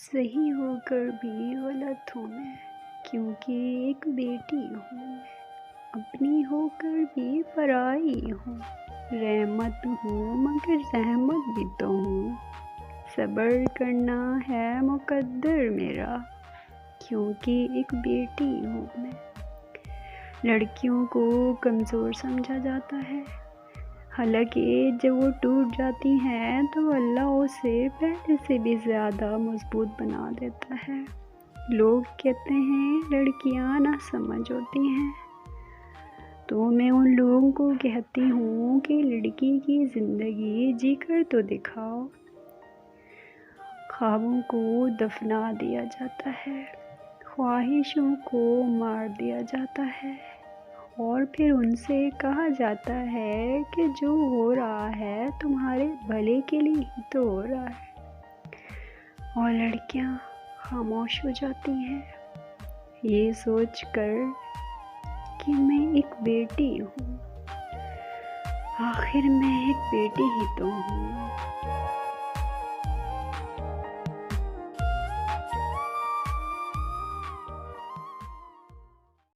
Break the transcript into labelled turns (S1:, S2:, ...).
S1: सही होकर भी गलत हूँ मैं, क्योंकि एक बेटी हूँ मैं। अपनी होकर भी पराई हूँ। रहमत हूँ मगर रहमत भी तो हूँ। सब्र करना है मुकद्दर मेरा, क्योंकि एक बेटी हूँ मैं। लड़कियों को कमज़ोर समझा जाता है, हालांकि जब वो टूट जाती हैं तो अल्लाह उसे पहले से भी ज़्यादा मजबूत बना देता है। लोग कहते हैं लड़कियां ना समझ होती हैं, तो मैं उन लोगों को कहती हूँ कि लड़की की ज़िंदगी जीकर तो दिखाओ। ख्वाबों को दफना दिया जाता है, ख्वाहिशों को मार दिया जाता है और फिर उनसे कहा जाता है कि जो हो रहा है तुम्हारे भले के लिए ही तो हो रहा है। और लड़कियां खामोश हो जाती हैं, ये सोचकर कि मैं एक बेटी हूँ। आखिर मैं एक बेटी ही तो हूँ।